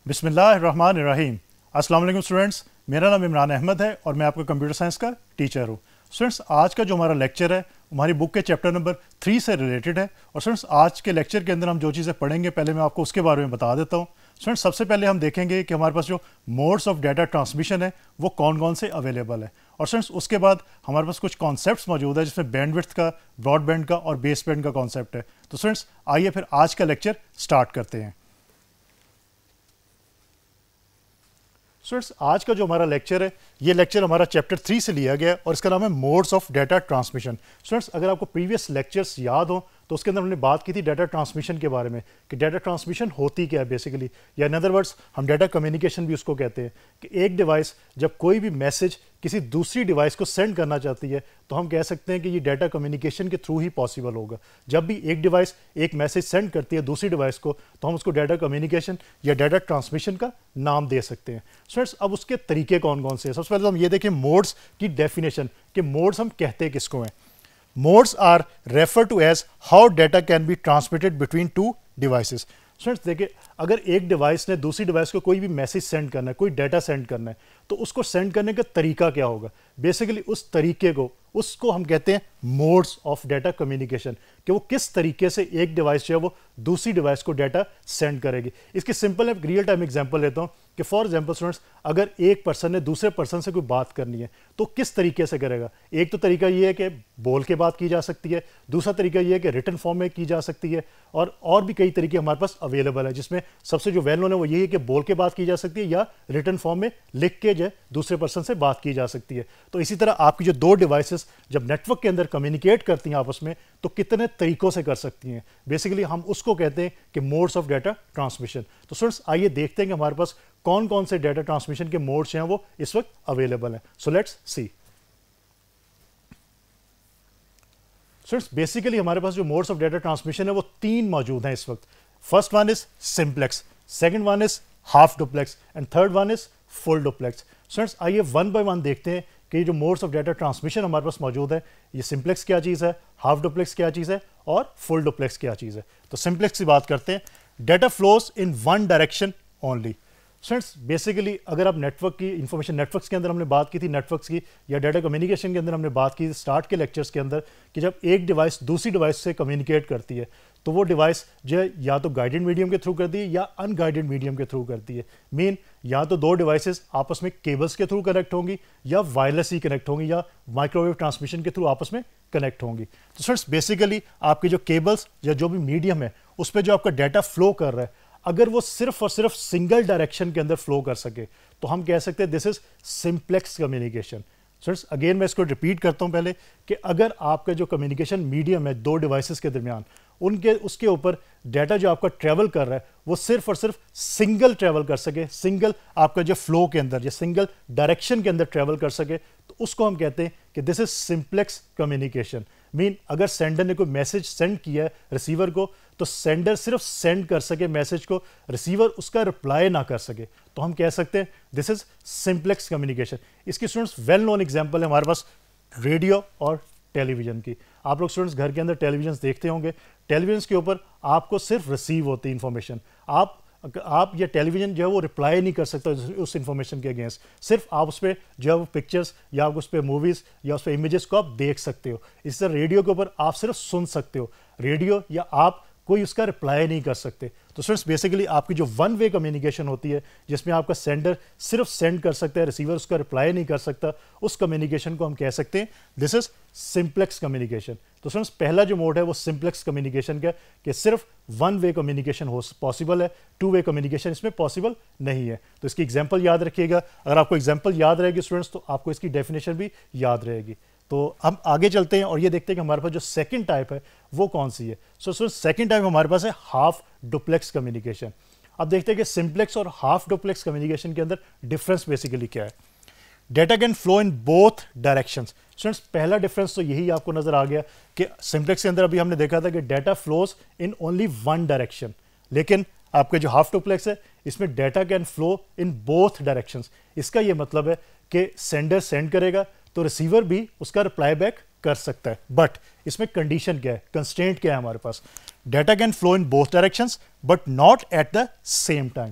بسم اللہ الرحمن الرحیم۔ السلام علیکم اسٹوڈنٹس، میرا نام عمران احمد ہے اور میں آپ کا کمپیوٹر سائنس کا ٹیچر ہوں۔ اسٹوڈنٹس آج کا جو ہمارا لیکچر ہے ہماری بک کے چیپٹر نمبر 3 سے ریلیٹڈ ہے، اور اسٹوڈنٹس آج کے لیکچر کے اندر ہم جو چیزیں پڑھیں گے پہلے میں آپ کو اس کے بارے میں بتا دیتا ہوں۔ اسٹوڈنٹس سب سے پہلے ہم دیکھیں گے کہ ہمارے پاس جو موڈس آف ڈیٹا ٹرانسمیشن ہے وہ کون کون سے اویلیبل ہے، اور اسٹوڈنٹس اس کے بعد ہمارے پاس کچھ کانسیپٹس موجود ہے جس میں بینڈ وڈتھ کا، براڈ بینڈ کا اور بیس بینڈ کا کانسیپٹ ہے۔ تو اسٹوڈنٹس آئیے پھر آج کا لیکچر اسٹارٹ کرتے ہیں۔ اسٹوڈنٹس آج کا جو ہمارا لیکچر ہے یہ لیکچر ہمارا چیپٹر 3 سے لیا گیا ہے اور اس کا نام ہے modes of data transmission. Students اگر آپ کو پریویس لیکچرس یاد ہوں تو اس کے اندر ہم نے بات کی تھی ڈیٹا ٹرانسمیشن کے بارے میں کہ ڈیٹا ٹرانسمیشن ہوتی کیا ہے بیسیکلی، یا ان ادر ورڈس ہم ڈیٹا کمیونیکیشن بھی اس کو کہتے ہیں کہ ایک ڈیوائس جب کوئی بھی میسج کسی دوسری ڈیوائس کو سینڈ کرنا چاہتی ہے تو ہم کہہ سکتے ہیں کہ یہ ڈیٹا کمیونیکیشن کے تھرو ہی پاسبل ہوگا۔ جب بھی ایک ڈیوائس ایک میسج سینڈ کرتی ہے دوسری ڈیوائس کو تو ہم اس کو ڈیٹا کمیونیکیشن یا ڈیٹا ٹرانسمیشن کا نام دے سکتے ہیں۔ اسٹوڈنٹس اب اس کے طریقے کون کون سے ہیں؟ سب سے پہلے ہم یہ دیکھیں موڈس کی ڈیفینیشن کہ موڈس ہم کہتے کس کو ہیں۔ Modes are refer to as how data can be transmitted between two devices. Students دیکھیں اگر ایک ڈیوائس نے دوسری ڈیوائس کو کوئی بھی میسج سینڈ کرنا ہے، کوئی ڈیٹا سینڈ کرنا ہے، تو اس کو سینڈ کرنے کا طریقہ کیا ہوگا؟ بیسیکلی اس طریقے کو ہم کہتے ہیں موڈس آف ڈیٹا کمیونیکیشن، کہ وہ کس طریقے سے ایک ڈیوائس جو ہے وہ دوسری ڈیوائس کو ڈیٹا سینڈ کرے گی۔ اس کی سمپل ایک ریئل ٹائم ایگزامپل لیتا ہوں کہ فار ایگزامپل اسٹوڈنٹس اگر ایک پرسن نے دوسرے پرسن سے کوئی بات کرنی ہے تو کس طریقے سے کرے گا؟ ایک تو طریقہ یہ ہے کہ بول کے بات کی جا سکتی ہے، دوسرا طریقہ یہ ہے کہ ریٹن فارم میں کی جا سکتی ہے، اور بھی کئی طریقے ہمارے پاس اویلیبل ہے جس میں سب سے جو ویل نون ہے وہ یہی ہے کہ بول کے بات کی جا سکتی ہے یا ریٹن فارم میں لکھ کے جو ہے دوسرے پرسن سے بات کی جا سکتی ہے۔ تو اسی طرح آپ کی جو دو ڈیوائسز جب نیٹ ورک کے اندر کمیونیکیٹ کرتی ہیں آپس میں تو کتنے طریقوں سے کر سکتی ہیں، بیسیکلی ہم اس کو کہتے ہیں کہ موڈس آف ڈیٹا ٹرانسمیشن۔ تو اسٹوڈنٹس آئیے دیکھتے ہیں کہ ہمارے پاس کون کون سے ڈیٹا ٹرانسمیشن کے موڈس ہیں وہ اس وقت اویلیبل ہیں۔ سو لیٹس سی۔ اسٹوڈنٹس بیسیکلی ہمارے پاس جو موڈس آف ڈیٹا ٹرانسمیشن ہے وہ 3 موجود ہیں اس وقت۔ First one is simplex, second one is half duplex and third one is full duplex. Students آئیے ون بائی ون دیکھتے ہیں کہ یہ جو موڈس آف ڈیٹا ٹرانسمیشن ہمارے پاس موجود ہے یہ سمپلیکس کیا چیز ہے، ہاف ڈوپلیکس کیا چیز ہے اور فل ڈوپلیکس کیا چیز ہے۔ تو سمپلیکس کی بات کرتے ہیں۔ Data flows in one direction only. Students basically اگر آپ نیٹ ورک کی انفارمیشن، نیٹ ورکس کے اندر ہم نے بات کی تھی نیٹ ورکس کی یا ڈیٹا کمیونیکیشن کے اندر ہم نے بات کی اسٹارٹ کے لیکچرز کے اندر کہ جب ایک ڈیوائس دوسری ڈیوائس سے کمیونیکیٹ کرتی ہے تو وہ ڈیوائس جو ہے یا تو گائیڈڈ میڈیم کے تھرو کرتی ہے یا ان گائیڈڈ میڈیم کے تھرو کرتی ہے۔ مین یا تو دو ڈیوائسز آپس میں کیبلز کے تھرو کنیکٹ ہوں گی یا وائرلیس ہی کنیکٹ ہوں گی یا مائکرو ویو ٹرانسمیشن کے تھرو آپس میں کنیکٹ ہوں گی۔ تو اسٹوڈنٹس بیسیکلی آپ کے جو کیبلز یا جو بھی میڈیم ہے اس پہ جو آپ کا ڈیٹا فلو کر رہا ہے اگر وہ صرف اور صرف سنگل ڈائریکشن کے اندر فلو کر سکے تو ہم کہہ سکتے ہیں دس از سمپلیکس کمیونیکیشن۔ اسٹوڈنٹس اگین میں اس کو ریپیٹ کرتا ہوں پہلے کہ اگر آپ کا جو کمیونیکیشن میڈیم ہے دو ڈیوائسز کے درمیان اس کے اوپر ڈیٹا جو آپ کا ٹریول کر رہا ہے وہ صرف اور صرف سنگل ٹریول کر سکے، سنگل آپ کا جو فلو کے اندر یا سنگل ڈائریکشن کے اندر ٹریول کر سکے تو اس کو ہم کہتے ہیں کہ دس از سمپلیکس کمیونیکیشن۔ مین اگر سینڈر نے کوئی میسج سینڈ کیا ہے ریسیور کو تو سینڈر صرف سینڈ کر سکے میسج کو، ریسیور اس کا رپلائی نہ کر سکے تو ہم کہہ سکتے ہیں دس از سمپلیکس کمیونیکیشن۔ اس کی اسٹوڈنٹس ویل نون ایگزامپل ہے ہمارے پاس ریڈیو اور ٹیلی ویژن کی۔ آپ لوگ اسٹوڈنٹس گھر کے اندر ٹیلی ویژنس دیکھتے ہوں گے، ٹیلی ویژنس کے اوپر آپ کو صرف ریسیو ہوتی انفارمیشن، آپ یا ٹیلی ویژن جو ہے وہ رپلائی نہیں کر سکتا اس انفارمیشن کے اگینسٹ، صرف آپ اس پہ جو ہے وہ پکچرس یا آپ اس پہ موویز یا اس پہ امیجز کو آپ دیکھ سکتے ہو۔ اس طرح ریڈیو کے اوپر آپ صرف سن سکتے ہو ریڈیو، یا آپ کوئی اس کا رپلائی نہیں کر سکتے۔ تو اسٹوڈنٹس بیسیکلی آپ کی جو ون وے کمیونیکیشن ہوتی ہے جس میں آپ کا سینڈر صرف سینڈ کر سکتا ہے، ریسیور اس کا رپلائی نہیں کر سکتا، اس کمیونیکیشن کو ہم کہہ سکتے ہیں دس از سمپلیکس کمیونیکیشن۔ تو اسٹوڈنٹس پہلا جو موڈ ہے وہ سمپلیکس کمیونیکیشن کا کہ صرف ون وے کمیونیکیشن پاسبل ہے، ٹو وے کمیونیکیشن اس میں پاسبل نہیں ہے۔ تو اس کی ایگزامپل یاد رکھیے گا، اگر آپ کو ایگزامپل یاد رہے گی اسٹوڈنٹس تو آپ کو اس کی ڈیفینیشن بھی یاد رہے گی۔ تو ہم آگے چلتے ہیں اور یہ دیکھتے ہیں کہ ہمارے پاس جو سیکنڈ ٹائپ ہے وہ کون سی ہے۔ سو سیکنڈ ٹائپ ہمارے پاس ہے ہاف ڈوپلیکس کمیونیکیشن۔ اب دیکھتے ہیں کہ سمپلیکس اور ہاف ڈوپلیکس کمیونیکیشن کے اندر ڈفرینس بیسیکلی کیا ہے۔ Data can flow in both directions. Students پہلا ڈفرینس تو یہی آپ کو نظر آ گیا کہ سمپلیکس کے اندر ابھی ہم نے دیکھا تھا کہ data flows in only one direction, لیکن آپ کا جو ہاف ڈوپلیکس ہے اس میں data can flow in both directions. اس کا یہ مطلب ہے کہ سینڈر سینڈ کرے گا تو ریسیور بھی اس کا رپلائی بیک کر سکتا ہے، بٹ اس میں کنڈیشن کیا ہے، کنسٹرینٹ کیا ہے ہمارے پاس؟ Data can flow in both directions but not at the same time.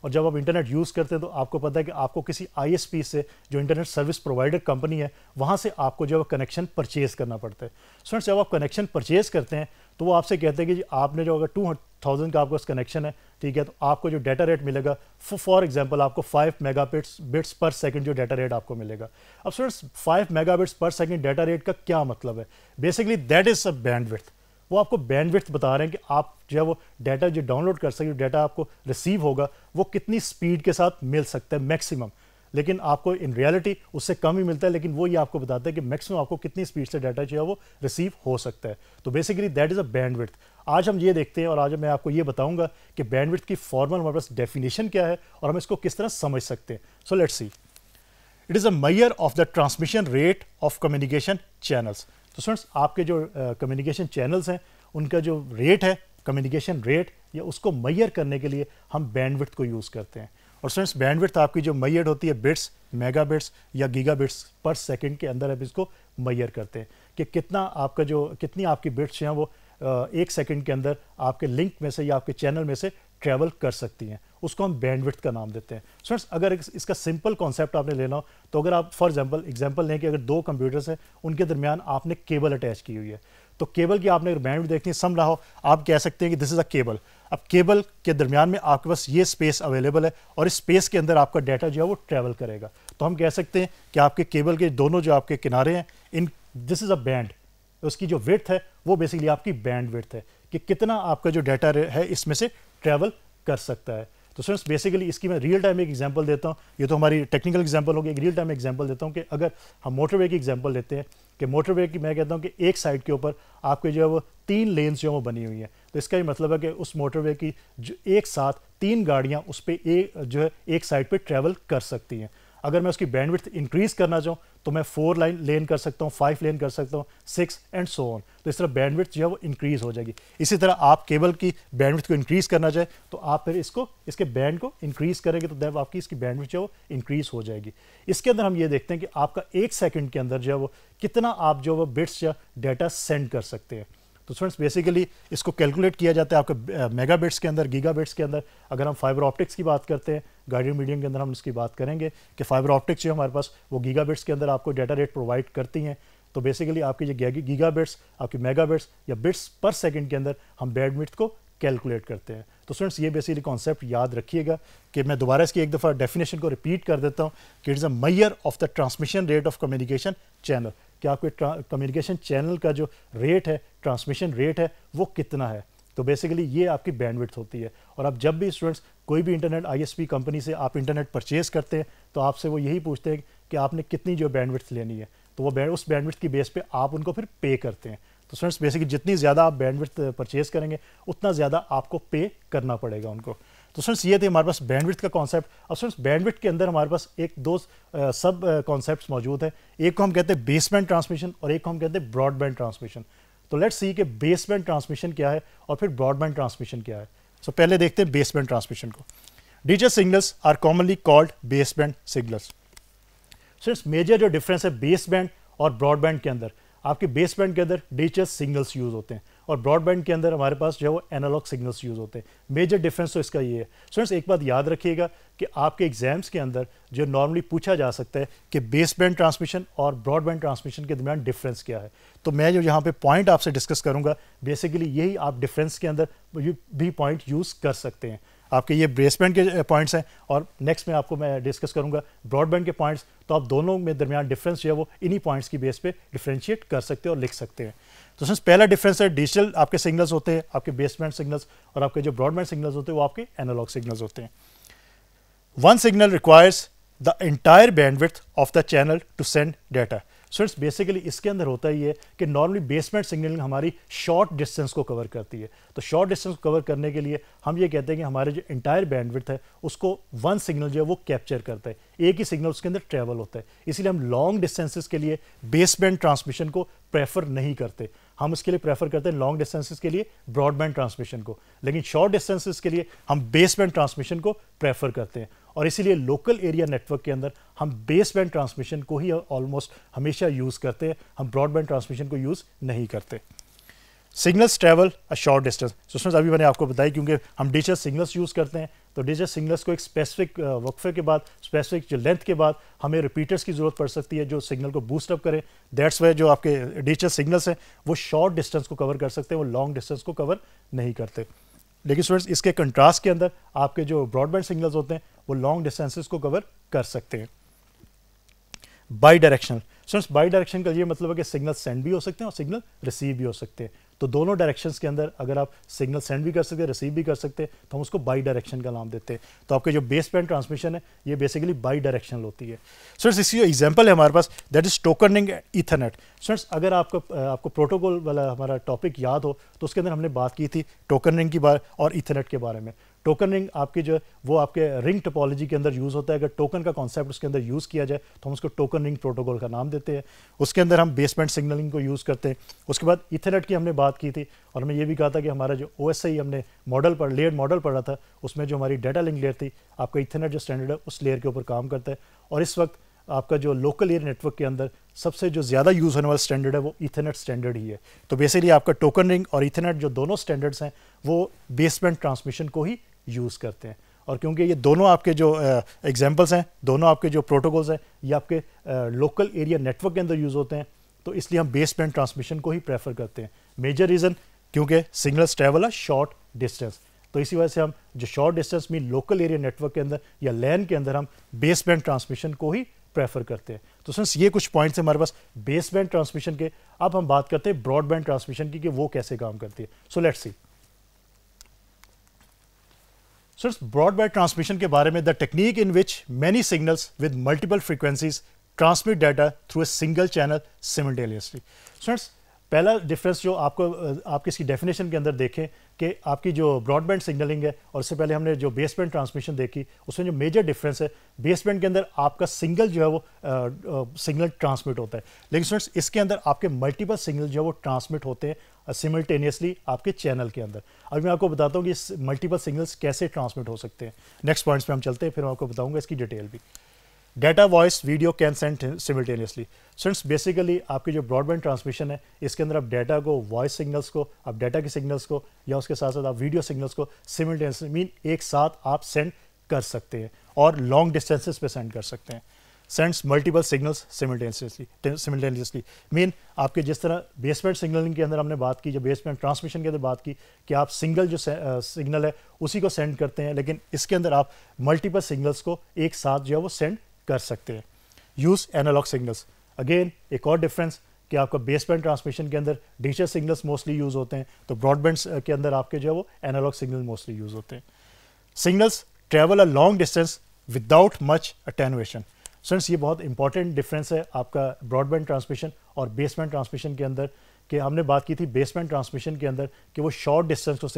اور جب آپ انٹرنیٹ یوز کرتے ہیں تو آپ کو پتہ ہے کہ آپ کو کسی آئی ایس پی سے جو انٹرنیٹ سروس پرووائڈر کمپنی ہے وہاں سے آپ کو جو ہے کنیکشن پرچیز کرنا پڑتا ہے. اسٹوڈنٹس جب آپ کنیکشن پرچیز کرتے ہیں تو وہ آپ سے کہتے ہیں کہ جی آپ نے جو اگر 2000 کا آپ کو کنیکشن ہے, ٹھیک ہے, تو آپ کو جو ڈیٹا ریٹ ملے گا فار ایگزامپل آپ کو 5 میگا بٹس پر سیکنڈ جو ڈیٹا ریٹ آپ کو ملے گا. اب students 5 megabits per second data rate کا کیا مطلب ہے؟ Basically that is a bandwidth. وہ آپ کو بینڈ وڈتھ بتا رہے ہیں کہ آپ جو ہے وہ ڈیٹا جو ڈاؤن لوڈ کر سکتے, جو ڈیٹا آپ کو ریسیو ہوگا وہ کتنی اسپیڈ کے ساتھ مل سکتا ہے میکسیمم, لیکن آپ کو ان ریالٹی اس سے کم ہی ملتا ہے, لیکن وہ یہ آپ کو بتاتا ہے کہ میکسیمم آپ کو کتنی اسپیڈ سے ڈیٹا جو ہے وہ ریسیو ہو سکتا ہے. تو basically that is a bandwidth. آج ہم یہ دیکھتے ہیں اور آج میں آپ کو یہ بتاؤں گا کہ بینڈ وڈتھ کی فارمل ہمارے پاس ڈیفینیشن کیا ہے اور ہم اس کو کس طرح سمجھ سکتے ہیں. سو let's C. It is a measure of the transmission rate of communication channels. تو اسٹوڈنٹس آپ کے جو کمیونیکیشن چینلس ہیں ان کا جو ریٹ ہے کمیونیکیشن ریٹ, یا اس کو میئر کرنے کے لیے ہم بینڈ وڈتھ کو یوز کرتے ہیں. اور اسٹوڈنٹس بینڈ وڈتھ آپ کی جو میئر ہوتی ہے بٹس, میگا بٹس یا گیگا بٹس پر سیکنڈ کے اندر آپ اس کو میئر کرتے ہیں کہ کتنا آپ کا جو کتنی آپ کی بٹس ہیں وہ ایک سیکنڈ کے اندر آپ کے لنک میں سے یا آپ کے چینل میں سے ٹریول کر سکتی ہیں. اس کو ہم بینڈ وڈتھ کا نام دیتے ہیں. اسٹوڈنٹس اگر اس کا سمپل کانسیپٹ آپ نے لینا ہو تو اگر آپ فار ایگزامپل لیں کہ اگر 2 کمپیوٹرس ہیں ان کے درمیان آپ نے کیبل اٹیچ کی ہوئی ہے, تو کیبل کی آپ نے اگر بینڈ وڈتھ دیکھنی ہے سم رہا ہو, آپ کہہ سکتے ہیں کہ دس از اے کیبل. اب کیبل کے درمیان میں آپ کے پاس یہ اسپیس اویلیبل ہے اور اس اسپیس کے اندر آپ کا ڈیٹا جو ہے وہ ٹریول کرے گا. تو ہم کہہ سکتے ہیں کہ آپ کے کیبل کے دونوں جو آپ کے کنارے ہیں ان دس از اے بینڈ, اس کی جو وڈتھ ہے وہ بیسکلی آپ کی بینڈ وڈتھ ہے کہ کتنا آپ کا جو ڈیٹا ہے اس میں سے ٹریول کر سکتا ہے. تو اسٹوڈنٹس بیسیکلی اس کی میں ریئل ٹائم ایک ایگزامپل دیتا ہوں. یہ تو ہماری ٹیکنیکل ایگزامپل ہوگی, ایک ریئل ٹائم ایگزامپل دیتا ہوں کہ اگر ہم موٹر وے کی ایگزامپل لیتے ہیں کہ موٹر وے کی میں کہتا ہوں کہ ایک سائڈ کے اوپر آپ کے جو ہے وہ 3 لینس جو وہ بنی ہوئی ہیں. تو اس کا یہ مطلب ہے کہ اس موٹر وے کی جو ایک ساتھ 3 گاڑیاں اس پہ جو ہے ایک سائڈ پہ ٹریول کر سکتی ہیں. اگر میں اس کی بینڈ وڈتھ انکریز کرنا چاہوں تو میں 4 لین کر سکتا ہوں, 5 لین کر سکتا ہوں, 6 اینڈ سو آن. تو اس طرح بینڈ وڈتھ جو ہے وہ انکریز ہو جائے گی. اسی طرح آپ کیبل کی بینڈ وڈتھ کو انکریز کرنا چاہیں تو آپ پھر اس کے بینڈ کو انکریز کریں گے تو دیو آپ کی اس کی بینڈ وڈتھ جو ہے وہ انکریز ہو جائے گی. اس کے اندر ہم یہ دیکھتے ہیں کہ آپ کا 1 سیکنڈ کے اندر جو ہے وہ کتنا آپ جو وہ بٹس یا ڈیٹا سینڈ کر سکتے ہیں. تو اسٹوڈنٹس بیسیکلی اس کو کیلکولیٹ کیا جاتا ہے آپ کے میگا بٹس کے اندر, گیگا بٹس کے اندر. اگر ہم فائبر آپٹکس کی بات کرتے ہیں, گائیڈڈ میڈیم کے اندر ہم اس کی بات کریں گے کہ فائبر آپٹکس جو ہمارے پاس وہ گیگا بٹس کے اندر آپ کو ڈیٹا ریٹ پرووائڈ کرتی ہیں. تو بیسیکلی آپ کی جو گیگا بٹس, آپ کی میگا بٹس یا بٹس پر سیکنڈ کے اندر ہم بینڈ وڈتھ کو کیلکولیٹ کرتے ہیں. تو اسٹوڈنٹس یہ بیسیکلی کانسیپٹ یاد رکھیے گا کہ میں دوبارہ اس کی ایک دفعہ ڈیفینیشن کو ریپیٹ کر دیتا ہوں کہ it is a measure of the transmission rate of communication channel, کہ آپ کے کمیونیکیشن چینل کا جو ریٹ ہے, ٹرانسمیشن ریٹ ہے, وہ کتنا ہے. تو بیسیکلی یہ آپ کی بینڈ وڈتھ ہوتی ہے. اور اب جب بھی اسٹوڈنٹس کوئی بھی internet I S P company سے آپ انٹرنیٹ پرچیز کرتے ہیں تو آپ سے وہ یہی پوچھتے ہیں کہ آپ نے کتنی جو بینڈ وڈتھ لینی ہے, تو وہ اس بینڈ وڈتھ کی بیس پہ آپ ان کو پھر پے کرتے ہیں. تو اسٹوڈنٹس بیسیکلی جتنی زیادہ آپ بینڈ وڈتھ پرچیز کریں گے اتنا زیادہ آپ کو پے کرنا پڑے گا ان کو. تو اسٹوڈنٹس یہ تھے ہمارے پاس بینڈ وڈتھ کا کانسیپٹ. اب اسٹوڈنٹس بینڈ وڈتھ کے اندر ہمارے پاس ایک 2 سب کانسیپٹس موجود ہیں. ایک کو ہم کہتے ہیں بیس بینڈ ٹرانسمیشن اور ایک کو ہم کہتے ہیں براڈ بینڈ ٹرانسمیشن. تو لیٹس سی کہ بیس بینڈ ٹرانسمیشن کیا ہے اور پھر براڈ بینڈ ٹرانسمیشن کیا ہے. سو پہلے دیکھتے ہیں بیس بینڈ ٹرانسمیشن کو. Digital signals are commonly called baseband signals. Students major جو ڈفرینس ہے بیس بینڈ اور براڈ بینڈ کے اندر, آپ کے بیس بینڈ کے اندر ڈیجیٹل سگنلس یوز ہوتے ہیں اور براڈ بینڈ کے اندر ہمارے پاس جو ہے وہ اینالوگ سگنلس یوز ہوتے ہیں. میجر ڈفرینس تو اس کا یہ ہے. اسٹوڈنٹس ایک بات یاد رکھیے گا کہ آپ کے ایگزامس کے اندر جو نارملی پوچھا جا سکتا ہے کہ بیس بینڈ ٹرانسمیشن اور براڈ بینڈ ٹرانسمیشن کے درمیان ڈفرینس کیا ہے, تو میں جو یہاں پہ پوائنٹ آپ سے ڈسکس کروں گا بیسیکلی یہی آپ ڈفرینس کے اندر بھی پوائنٹ یوز کر سکتے ہیں. آپ کے یہ بیس بینڈ کے پوائنٹس ہیں اور نیکسٹ میں آپ کو میں ڈسکس کروں گا براڈ بینڈ کے پوائنٹس. تو آپ دونوں میں درمیان ڈفرینس جو ہے وہ انہی پوائنٹس کی بیس پہ ڈفرینشیٹ کر سکتے ہیں اور لکھ سکتے ہیں. تو سنس پہلا ڈفرینس ہے ڈیجیٹل آپ کے سگنلس ہوتے ہیں, آپ کے بیس بینڈ سگنلس, اور آپ کے جو براڈ بینڈ سگنلس ہوتے ہیں وہ آپ کے اینالوگ سگنلس ہوتے ہیں. One signal requires the entire bandwidth of the channel to send data. Students basically اس کے اندر ہوتا ہی ہے کہ نارملی بیس بینڈ سگنلنگ ہماری شارٹ ڈسٹینس کو کور کرتی ہے. تو شارٹ ڈسٹینس کو کور کرنے کے لیے ہم یہ کہتے ہیں کہ ہمارے جو انٹائر بینڈ وڈتھ ہے اس کو ون سگنل جو ہے وہ کیپچر کرتا ہے, ایک ہی سگنل اس کے اندر ٹریول ہوتا ہے. اسی لیے ہم لانگ ڈسٹینسز کے لیے بیس بینڈ ٹرانسمیشن کو پریفر نہیں کرتے, ہم اس کے لیے پریفر کرتے ہیں لانگ ڈسٹینسز کے لیے براڈ بینڈ ٹرانسمیشن کو, لیکن شارٹ ڈسٹینسز کے لیے ہم بیس بینڈ ٹرانسمیشن کو پریفر کرتے ہیں. اور اسی لیے لوکل ایریا نیٹ ورک کے اندر ہم بیس بینڈ ٹرانسمیشن کو ہی آلموسٹ ہمیشہ یوز کرتے ہیں, ہم براڈ بینڈ ٹرانسمیشن کو یوز نہیں کرتے. Signals travel a short distance. ابھی میں نے آپ کو بتایا کیونکہ ہم ڈیجیٹل سگنلس یوز کرتے ہیں, تو ڈیجیٹل سگنلس کو ایک اسپیسیفک وقفے کے بعد, اسپیسیفک جو لینتھ کے بعد ہمیں ریپیٹرس کی ضرورت پڑ سکتی ہے جو سگنل کو بوسٹ اپ کریں. دیٹس وائی جو آپ کے ڈیجیٹل سگنلس ہیں وہ شارٹ ڈسٹینس کو کور کر سکتے ہیں, وہ لانگ ڈسٹینس کو کور نہیں کرتے. لیکن اسٹوڈنٹس اس کے کنٹراسٹ کے اندر آپ کے جو براڈ بینڈ سگنلز ہوتے ہیں وہ لانگ ڈسٹینسز کو کور کر سکتے ہیں. By directional students, by direction کا یہ مطلب ہے کہ سگنل سینڈ بھی ہو سکتے ہیں اور سگنل ریسیو بھی ہو سکتے ہیں. تو دونوں ڈائریکشنس کے اندر اگر آپ سگنل سینڈ بھی کر سکتے ہیں, ریسیو بھی کر سکتے ہیں, تو ہم اس کو بائی ڈائریکشن کا نام دیتے ہیں. تو آپ کے جو بیس بینڈ ٹرانسمیشن ہے یہ بیسیکلی بائی ڈائریکشنل ہوتی ہے. سٹوڈنٹس اس کی ایگزامپل ہے ہمارے پاس, دیٹ از ٹوکننگ ایتھرنیٹ. سٹوڈنٹس اگر آپ کو پروٹوکول والا ہمارا ٹاپک یاد ہو تو اس کے اندر ہم نے بات کی تھی ٹوکن رنگ کی بات اور ایتھرنیٹ کے بارے میں. ٹوکن رنگ آپ کی جو وہ آپ کے رنگ ٹپالوجی کے اندر یوز ہوتا ہے. اگر ٹوکن کا کانسیپٹ اس کے اندر یوز کیا جائے تو ہم اس کو ٹوکن رنگ پروٹوکول کا نام دیتے ہیں. اس کے اندر ہم بیس بینڈ سگنلنگ کو یوز کرتے ہیں. اس کے بعد ایتھرنیٹ کی ہم نے بات کی تھی اور ہمیں یہ بھی کہا تھا کہ ہمارا جو او ایس آئی ہم نے ماڈل پر لیئر ماڈل پڑھا تھا اس میں جو ہماری ڈیٹا لنک لیئر تھی آپ کا ایتھرنیٹ جو اسٹینڈرڈ ہے اس لیئر کے اوپر کام کرتا ہے. اور اس وقت آپ کا جو لوکل ایئر نیٹ ورک کے اندر سب سے جو زیادہ یوز ہونے والا اسٹینڈرڈ ہے وہ ایتھرنیٹ اسٹینڈرڈ ہی ہے. تو بیسیکلی آپ کا ٹوکن رنگ اور ایتھرنیٹ جو دونوں اسٹینڈرڈس ہیں وہ بیس بینڈ ٹرانسمیشن کو ہی یوز کرتے ہیں. اور کیونکہ یہ دونوں آپ کے جو ایگزامپلس ہیں, دونوں آپ کے جو پروٹوکولز ہیں یہ آپ کے لوکل ایریا نیٹ ورک کے اندر یوز ہوتے ہیں, تو اس لیے ہم بیس بینڈ ٹرانسمیشن کو ہی پریفر کرتے ہیں. میجر ریزن کیونکہ سگنلس ٹریول ہے شارٹ ڈسٹینس, تو اسی وجہ سے ہم جو شارٹ ڈسٹینس میں لوکل ایریا نیٹ ورک کے اندر یا لین کے اندر ہم بیس بینڈ ٹرانسمیشن کو ہی پریفر کرتے ہیں. تو سنس یہ کچھ پوائنٹس ہیں ہمارے پاس بیس بینڈ ٹرانسمیشن کے. اب ہم بات کرتے ہیں براڈ بینڈ ٹرانسمیشن کی کہ وہ کیسے کام کرتی ہے. So let's see. Broadband transmission کے بارے میں, the technique in which many signals with multiple frequencies transmit data through a single channel simultaneously. Students پہلا ڈفرینس جو آپ کی اس کی ڈیفینیشن کے اندر دیکھیں کہ آپ کی جو براڈ بینڈ سگنلنگ ہے اور اس سے پہلے ہم نے جو بیس بینڈ ٹرانسمیشن دیکھی اس میں جو میجر ڈفرینس ہے بیس بینڈ کے اندر آپ کا سنگل جو ہے وہ سگنل ٹرانسمٹ ہوتا ہے, لیکن اسٹوڈنٹس اس کے اندر آپ کے ملٹیپل سگنل جو ہے وہ ٹرانسمٹ ہوتے ہیں سملٹینیسلی آپ کے چینل کے اندر. ابھی میں آپ کو بتاتا ہوں کہ ملٹیپل سگنلس کیسے ٹرانسمٹ ہو سکتے ہیں. نیکسٹ پوائنٹس پہ ہم چلتے ہیں, پھر میں آپ کو بتاؤں گا اس کی ڈیٹیل بھی. Data voice video can send simultaneously. Students basically آپ کی جو براڈ بینڈ ٹرانسمیشن ہے اس کے اندر آپ ڈیٹا کو وائس سگنلس کو آپ ڈیٹا کے سگنلس کو یا اس کے ساتھ ساتھ آپ ویڈیو سگنلس کو سملٹینیسلی مین ایک ساتھ آپ سینڈ کر سکتے ہیں اور لانگ ڈسٹینسز پہ سینڈ کر سکتے ہیں. سینڈس ملٹیپل سگنلس سملٹینیسلی مین آپ کے جس طرح بیس بینڈ سگنلنگ کے اندر ہم نے بات کی, جو بیس بینڈ ٹرانسمیشن کے اندر بات کی کہ آپ سنگل جو سگنل ہے اسی کو سینڈ کرتے ہیں, لیکن اس کے اندر آپ ملٹیپل سگنلس کو ایک ساتھ جو ہے وہ سینڈ کر سکتے ہیں. یوز اینالاگ سگنلس, اگین ایک اور ڈفرینس کہ آپ کا بیس بینڈ ٹرانسمیشن کے اندر ڈیجیٹل سگنلس موسٹلی یوز ہوتے ہیں, تو براڈ بینڈ کے اندر آپ کے جو ہے وہ اینالاگ سگنل موسٹلی یوز ہوتے ہیں. Signals travel a long distance without much attenuation. Since یہ بہت انپارٹنٹ ڈفرینس ہے آپ کا براڈ بینڈ ٹرانسمیشن اور بیس بینڈ ٹرانسمیشن کے اندر, کہ ہم نے بات کی تھی بیس بینڈ ٹرانسمیشن کے اندر کہ وہ شارٹ ڈسٹینس کو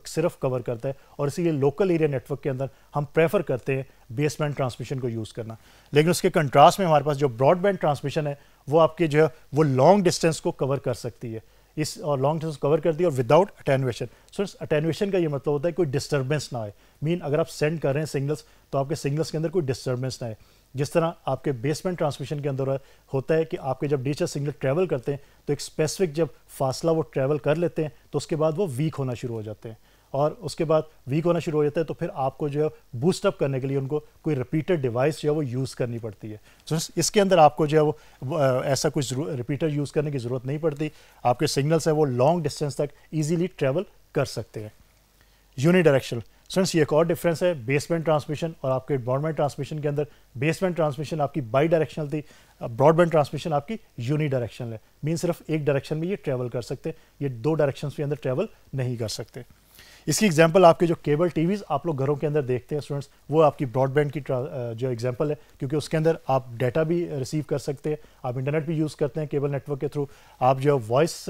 صرف کور کرتا ہے اور اسی لیے لوکل ایریا نیٹ ورک کے اندر ہم پریفر کرتے ہیں بیس بینڈ ٹرانسمیشن کو یوز کرنا. لیکن اس کے کنٹراسٹ میں ہمارے پاس جو براڈ بینڈ ٹرانسمیشن ہے وہ آپ کے جو ہے وہ لانگ ڈسٹینس کو کور کر سکتی ہے, اس اور لانگ ڈسٹینس کور کرتی ہے اور وداؤٹ اٹینویشن. سو اٹینویشن کا یہ مطلب ہوتا ہے کوئی ڈسٹربینس نہ آئے, مین اگر آپ سینڈ کر رہے ہیں سگنلس تو آپ کے سگنلس کے اندر کوئی ڈسٹربینس نہ آئے. جس طرح آپ کے بیس بینڈ ٹرانسمیشن کے اندر ہوتا ہے کہ آپ کے جب ڈیجیٹل سگنل ٹریول کرتے ہیں تو ایک اسپیسیفک جب فاصلہ وہ ٹریول کر لیتے ہیں تو اس کے بعد وہ ویک ہونا شروع ہو جاتے ہیں, اور اس کے بعد ویک ہونا شروع ہو جاتا ہے تو پھر آپ کو جو ہے بوسٹ اپ کرنے کے لیے ان کو کوئی ریپیٹر ڈیوائس جو ہے وہ یوز کرنی پڑتی ہے. تو اس کے اندر آپ کو جو ہے وہ ایسا کچھ ریپیٹر یوز کرنے کی ضرورت نہیں پڑتی, آپ کے سگنلس ہیں وہ لانگ ڈسٹینس تک ایزیلی ٹریول کر سکتے ہیں. یونی ڈائریکشنل سنس یہ ایک اور ڈفرینس ہے بیس بینڈ ٹرانسمیشن اور آپ کے براڈ بینڈ ٹرانسمیشن کے اندر. بیس بینڈ ٹرانسمیشن آپ کی بائی ڈائریکشنل تھی, براڈ بینڈ ٹرانسمیشن آپ کی یونی ڈائریکشنل ہے, مین صرف ایک ڈائریکشن میں یہ ٹریول کر سکتے, یہ دو ڈائریکشنس کے اندر ٹریول نہیں کر سکتے. اس کی ایگزامپل آپ کے جو کیبل ٹی ویز آپ لوگ گھروں کے اندر دیکھتے ہیں اسٹوڈنٹس, وہ آپ کی براڈ بینڈ کی جو ایگزامپل ہے, کیونکہ اس کے اندر آپ ڈیٹا بھی ریسیو کر سکتے ہیں, آپ انٹرنیٹ بھی یوز کرتے ہیں کیبل نیٹ ورک کے تھرو, آپ جو ہے وائس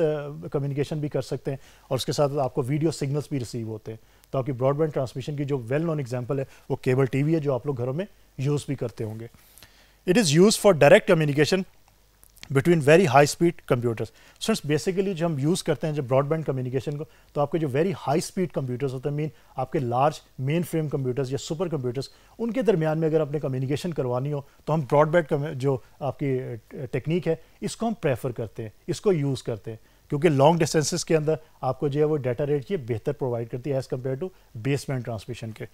کمیونیکیشن بھی کر سکتے ہیں اور اس کے ساتھ آپ کو ویڈیو سگنلس بھی ریسیو ہوتے ہیں. تو آپ کی براڈ بینڈ ٹرانسمیشن کی جو ویل نون ایگزامپل ہے وہ کیبل ٹی وی ہے جو آپ لوگ گھروں میں یوز بھی کرتے ہوں گے. It is use for direct communication between very high speed computers. Students basically جو ہم یوز کرتے ہیں جب براڈ بینڈ کمیونیکیشن کو, تو آپ کے جو ویری ہائی اسپیڈ کمپیوٹرس ہوتے ہیں, مین آپ کے لارج مین فریم کمپیوٹرس یا سپر کمپیوٹرس, ان کے درمیان میں اگر اپنے کمیونیکیشن کروانی ہو تو ہم براڈ بینڈ جو آپ کی ٹیکنیک ہے اس کو ہم پریفر کرتے ہیں, اس کو یوز کرتے ہیں, کیونکہ لانگ ڈسٹینسز کے اندر آپ کو جو ہے وہ ڈیٹا ریٹ یہ بہتر پرووائڈ کرتی ہے as compare to baseband transmission کے.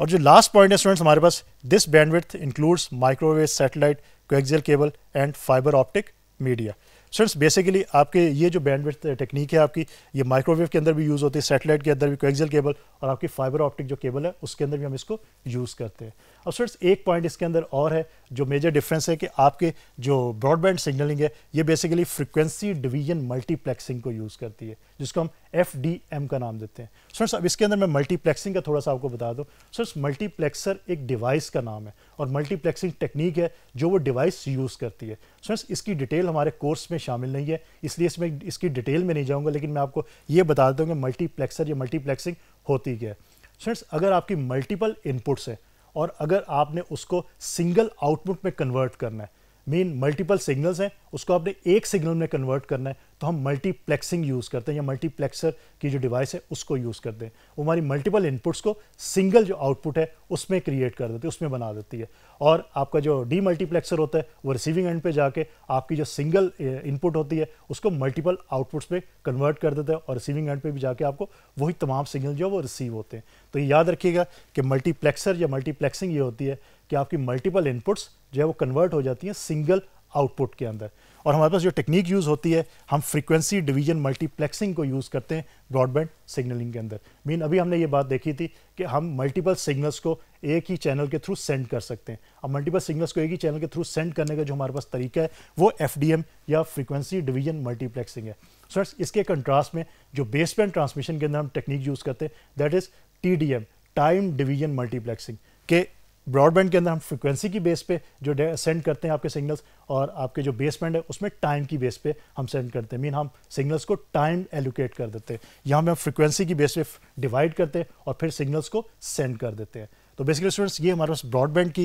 اور جو لاسٹ پوائنٹ ہے اسٹوڈنٹس ہمارے پاس this bandwidth includes microwave satellite coaxial cable and fibre optic media. Students basically آپ کے یہ جو بینڈ وڈتھ ٹیکنیک ہے آپ کی یہ مائکرو ویو کے اندر بھی یوز ہوتی ہے, سیٹلائٹ کے اندر بھی, کویکزیل کیبل اور آپ کی فائبر آپٹک جو کیبل ہے اس کے اندر بھی ہم اس کو یوز کرتے ہیں. اب اسٹوڈنٹس ایک پوائنٹ اس کے اندر اور ہے جو میجر ڈفرینس ہے کہ آپ کے جو براڈ بینڈ سگنلنگ ہے یہ basically frequency division multi plexing کو یوز کرتی ہے جس کو ہم FDM کا نام دیتے ہیں. اسٹوڈنٹس اب اس کے اندر میں ملٹی پلیکسنگ کا تھوڑا سا آپ کو بتا دوں. اسٹوڈنٹس ملٹی پلیکسر ایک ڈیوائس کا نام ہے اور ملٹی پلیکسنگ ٹیکنیک ہے جو وہ ڈیوائس یوز کرتی ہے. اسٹوڈنٹس اس کی ڈیٹیل ہمارے کورس میں شامل نہیں ہے اس لیے اس کی ڈیٹیل میں نہیں جاؤں گا, لیکن میں آپ کو یہ بتا دیتا ہوں کہ ملٹی پلیکسر یا ملٹی پلیکسنگ ہوتی کیا ہے. اسٹوڈنٹس اگر آپ کی ملٹیپل انپٹس ہیں اور اگر آپ نے اس کو سنگل آؤٹ پٹ میں کنورٹ کرنا ہے, مین ملٹیپل سگنلز ہیں اس کو آپ نے ایک سگنل میں کنورٹ کرنا ہے, تو ہم ملٹی پلیکسنگ یوز کرتے ہیں یا ملٹی پلیکسر کی جو ڈیوائس ہے اس کو یوز کرتے ہیں. وہ ہماری ملٹیپل انپٹس کو سنگل جو آؤٹ پٹ ہے اس میں کریٹ کر دیتی ہے, اس میں بنا دیتی ہے. اور آپ کا جو ڈی ملٹی پلیکسر ہوتا ہے وہ ریسیونگ اینڈ پہ جا کے آپ کی جو سنگل انپٹ ہوتی ہے اس کو ملٹیپل آؤٹ پٹس پہ کنورٹ کر دیتا ہے اور ریسیونگ اینڈ پہ بھی جا کے آپ کو وہی تمام سگنل جو وہ ریسیو ہوتے ہیں. تو یہ یاد رکھیے گا کہ ملٹی پلیکسر یا ملٹی پلیکسنگ یہ ہوتی ہے کہ آپ کی ملٹیپل انپٹس جو ہے وہ کنورٹ ہو جاتی ہیں سنگل آؤٹ پٹ کے اندر. اور ہمارے پاس جو ٹیکنیک یوز ہوتی ہے ہم فریکوینسی ڈویژن ملٹی پلیکسنگ کو یوز کرتے ہیں براڈ بینڈ سگنلنگ کے اندر. مین ابھی ہم نے یہ بات دیکھی تھی کہ ہم ملٹیپل سگنلس کو ایک ہی چینل کے تھرو سینڈ کر سکتے ہیں. اب ملٹیپل سگنلس کو ایک ہی چینل کے تھرو سینڈ کرنے کا جو ہمارے پاس طریقہ ہے وہ FDM یا فریکوینسی ڈویژن ملٹی پلیکسنگ ہے. سو اس کے کنٹراسٹ میں جو بیس بینڈ ٹرانسمیشن کے اندر ہم ٹیکنیک یوز کرتے ہیں that is TDM time division multi plexing, کہ براڈ بینڈ کے اندر ہم فریکوینسی کی بیس پہ جو سینڈ کرتے ہیں آپ کے سگنلس اور آپ کے جو بیس بینڈ ہے اس میں ٹائم کی بیس پہ ہم سینڈ کرتے ہیں. مین ہم سگنلس کو ٹائم ایلوکیٹ کر دیتے ہیں, یہاں پہ ہم فریکوینسی کی بیس پہ ڈیوائڈ کرتے ہیں اور پھر سگنلس کو سینڈ کر دیتے ہیں. تو بیسیکلی اسٹوڈنٹس یہ ہمارے پاس براڈ بینڈ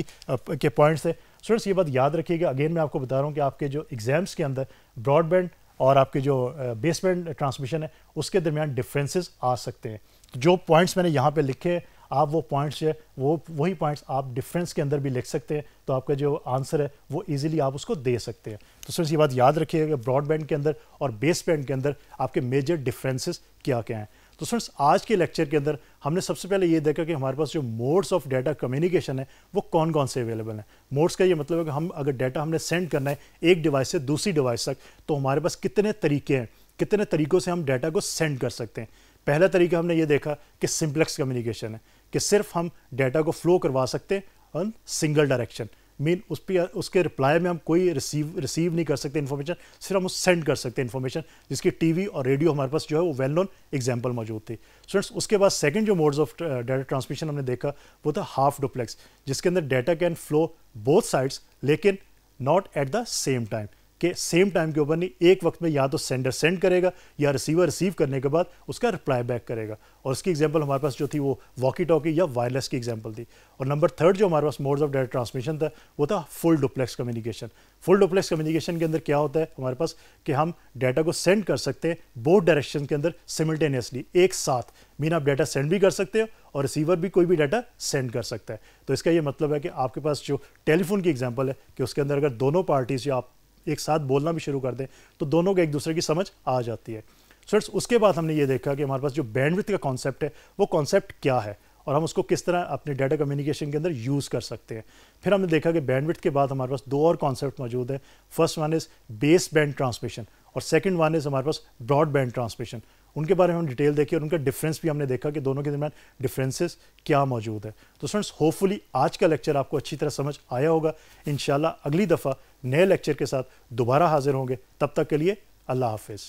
کے پوائنٹس تھے. اسٹوڈنٹس یہ بات یاد رکھیے گا, اگین میں آپ کو بتا رہا ہوں کہ آپ کے جو ایگزامس کے اندر براڈ بینڈ اور آپ کے جو بیس بینڈ ٹرانسمیشن ہے اس کے درمیان ڈفرینسز آ سکتے ہیں. جو پوائنٹس میں نے یہاں پہ لکھے آپ وہ پوائنٹس جو ہے وہی پوائنٹس آپ ڈفرینس کے اندر بھی لکھ سکتے ہیں, تو آپ کا جو آنسر ہے وہ ایزیلی آپ اس کو دے سکتے ہیں. تو سر یہ بات یاد رکھیے گا کہ براڈ بینڈ کے اندر اور بیس بینڈ کے اندر آپ کے میجر ڈفرینسز کیا ہیں. تو سر آج کے لیکچر کے اندر ہم نے سب سے پہلے یہ دیکھا کہ ہمارے پاس جو موڈس آف ڈیٹا کمیونیکیشن ہے وہ کون کون سے اویلیبل ہیں. موڈس کا یہ مطلب ہے کہ ہم اگر ڈیٹا ہم نے سینڈ کرنا ہے ایک ڈیوائس سے دوسری ڈیوائس تک تو ہمارے پاس کتنے طریقے ہیں, کتنے طریقوں سے ہم ڈیٹا کو سینڈ کر سکتے ہیں. پہلا طریقہ ہم نے یہ دیکھا کہ سمپلیکس کمیونیکیشن ہے, کہ صرف ہم ڈیٹا کو فلو کروا سکتے ہیں آن سنگل ڈائریکشن. مین اس کے رپلائی میں ہم کوئی ریسیو نہیں کر سکتے انفارمیشن, صرف ہم سینڈ کر سکتے ہیں انفارمیشن, جس کی ٹی وی اور ریڈیو ہمارے پاس جو ہے وہ ویل نون ایگزامپل موجود تھی. اسٹوڈنٹس اس کے بعد سیکنڈ جو موڈز آف ڈیٹا ٹرانسمیشن ہم نے دیکھا وہ تھا ہاف ڈوپلیکس, جس کے اندر data can flow both sides لیکن not at the same time, کہ سیم ٹائم کے اوپر نہیں, ایک وقت میں یا تو سینڈر سینڈ کرے گا یا ریسیور ریسیو کرنے کے بعد اس کا رپلائی بیک کرے گا. اور اس کی ایگزامپل ہمارے پاس جو تھی وہ واکی ٹاکی یا وائرلیس کی ایگزامپل تھی. اور نمبر تھرڈ جو ہمارے پاس موڈز آف ڈیٹا ٹرانسمیشن تھا وہ تھا full duplex communication. Full duplex communication کے اندر کیا ہوتا ہے ہمارے پاس کہ ہم ڈیٹا کو سینڈ کر سکتے ہیں بوتھ ڈائریکشن کے اندر سملٹینیسلی ایک ساتھ. مین آپ ڈیٹا سینڈ بھی کر سکتے ہو اور ریسیور بھی کوئی بھی ڈیٹا سینڈ کر سکتا ہے. تو اس کا یہ مطلب ہے کہ آپ کے پاس جو ٹیلی فون کی ایگزامپل ہے کہ اس کے اندر اگر دونوں پارٹیز جو آپ ایک ساتھ بولنا بھی شروع کر دیں تو دونوں کو ایک دوسرے کی سمجھ آ جاتی ہے. سر اس کے بعد ہم نے یہ دیکھا کہ ہمارے پاس جو بینڈ وڈتھ کا کانسیپٹ ہے وہ کانسیپٹ کیا ہے اور ہم اس کو کس طرح اپنے ڈیٹا کمیونیکیشن کے اندر یوز کر سکتے ہیں. پھر ہم نے دیکھا کہ بینڈ وڈتھ کے بعد ہمارے پاس دو اور کانسیپٹ موجود ہیں. First one is baseband transmission اور سیکنڈ ون از ہمارے پاس براڈ بینڈ ٹرانسمیشن. ان کے بارے میں ہم ڈیٹیل دیکھی اور ان کا ڈفرینس بھی ہم نے دیکھا کہ دونوں کے درمیان ڈفرینسز کیا موجود ہے. تو اسٹوڈنٹس ہوپ فلی آج کا لیکچر آپ کو اچھی طرح سمجھ آیا ہوگا. انشاءاللہ اگلی دفعہ نئے لیکچر کے ساتھ دوبارہ حاضر ہوں گے. تب تک کے لیے اللہ حافظ.